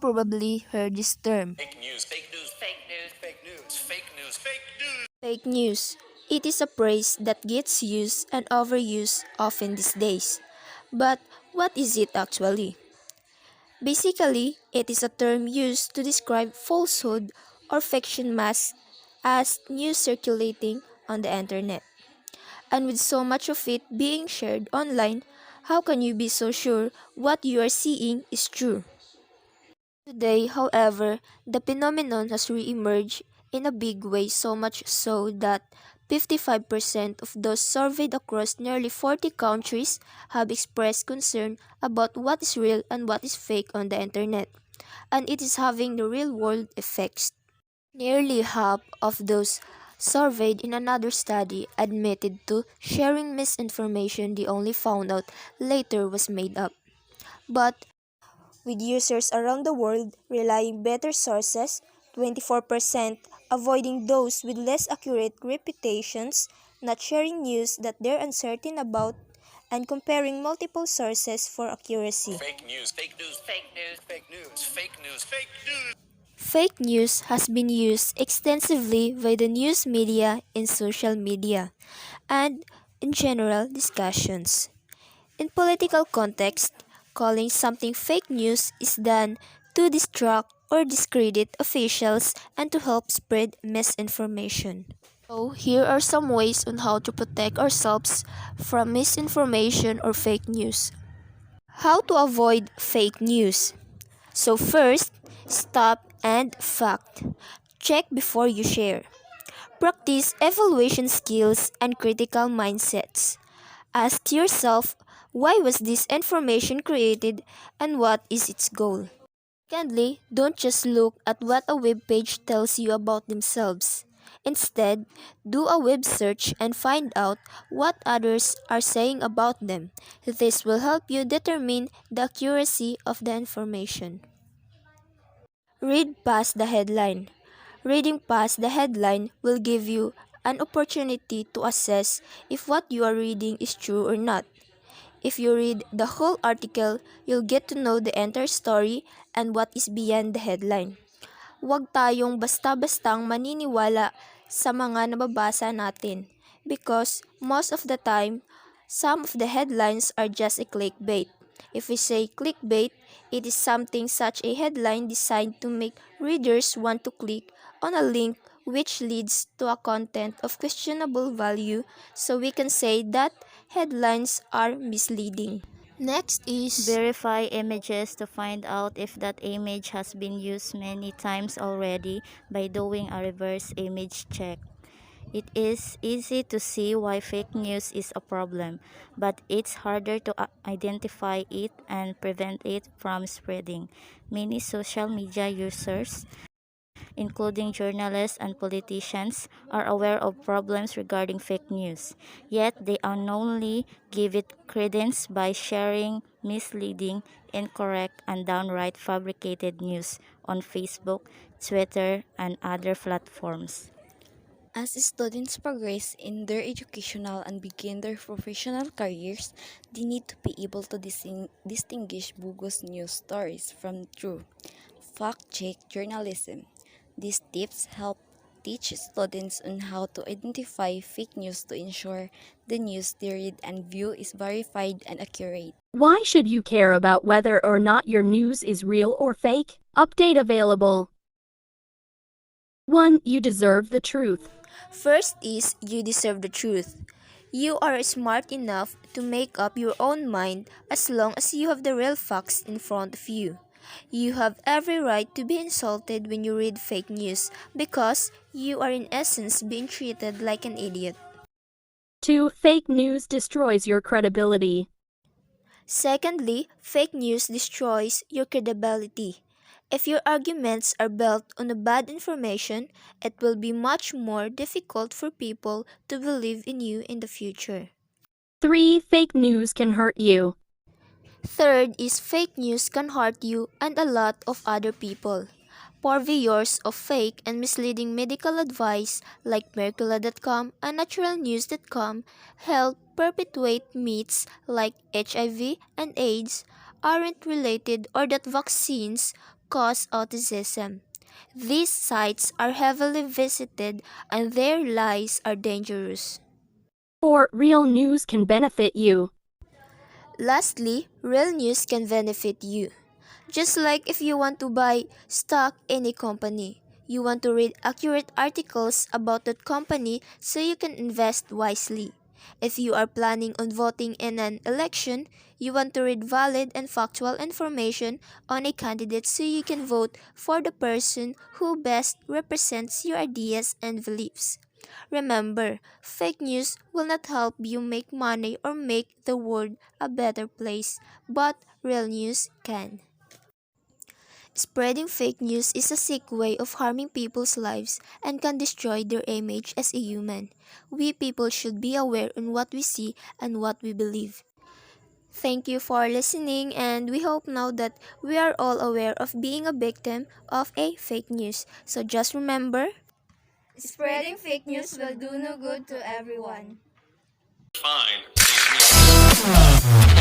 probably heard this term. Fake news, fake news, fake news, fake news, fake news, fake news. Fake news. It is a phrase that gets used and overused often these days. But what is it actually? Basically, it is a term used to describe falsehood or fiction masked as news circulating on the internet. And with so much of it being shared online, how can you be so sure what you are seeing is true? Today, however, the phenomenon has re-emerged in a big way, so much so that 55% of those surveyed across nearly 40 countries have expressed concern about what is real and what is fake on the internet, and it is having the real-world effects. Nearly half of those surveyed in another study admitted to sharing misinformation they only found out later was made up. But with users around the world relying better sources, 24% avoiding those with less accurate reputations, not sharing news that they're uncertain about, and comparing multiple sources for accuracy. Fake news, fake news, fake news, fake news, fake news, fake news. Fake news has been used extensively by the news media in social media and in general discussions. In political context, calling something fake news is done to distract or discredit officials and to help spread misinformation. So, here are some ways on how to protect ourselves from misinformation or fake news. How to avoid fake news. So first, stop and fact. Check before you share. Practice evaluation skills and critical mindsets. Ask yourself, why was this information created and what is its goal? Secondly, don't just look at what a web page tells you about themselves. Instead, do a web search and find out what others are saying about them. This will help you determine the accuracy of the information. Read past the headline. Reading past the headline will give you an opportunity to assess if what you are reading is true or not. If you read the whole article, you'll get to know the entire story and what is beyond the headline. Huwag tayong basta-bastang maniniwala sa mga nababasa natin because most of the time, some of the headlines are just a clickbait. If we say clickbait, it is something such a headline designed to make readers want to click on a link which leads to a content of questionable value, so we can say that headlines are misleading. Next is Verify images to find out if that image has been used many times already by doing a reverse image check. It is easy to see why fake news is a problem, but it's harder to identify it and prevent it from spreading. Many social media users, including journalists and politicians, are aware of problems regarding fake news, yet they unknowingly give it credence by sharing misleading, incorrect, and downright fabricated news on Facebook, Twitter, and other platforms. As students progress in their educational and begin their professional careers, they need to be able to distinguish bogus news stories from true, fact-check journalism. These tips help teach students on how to identify fake news to ensure the news they read and view is verified and accurate. Why should you care about whether or not your news is real or fake? Update available. 1. You deserve the truth. First is you deserve the truth. You are smart enough to make up your own mind as long as you have the real facts in front of you. You have every right to be insulted when you read fake news because you are in essence being treated like an idiot. 2. Fake news destroys your credibility. Secondly, fake news destroys your credibility. If your arguments are built on a bad information, it will be much more difficult for people to believe in you in the future. 3. Fake news can hurt you. Third is fake news can hurt you and a lot of other people. Purveyors of fake and misleading medical advice like Mercula.com and naturalnews.com help perpetuate myths like HIV and AIDS aren't related or that vaccines cause autism. These sites are heavily visited and their lies are dangerous. 4. Real news can benefit you. Lastly, real news can benefit you. Just like if you want to buy stock in a company, you want to read accurate articles about that company so you can invest wisely. If you are planning on voting in an election, you want to read valid and factual information on a candidate so you can vote for the person who best represents your ideas and beliefs. Remember, fake news will not help you make money or make the world a better place, but real news can. Spreading fake news is a sick way of harming people's lives and can destroy their image as a human. We people should be aware on what we see and what we believe. Thank you for listening, and we hope now that we are all aware of being a victim of a fake news. So just remember, Spreading fake news will do no good to everyone. Fine. Fake news.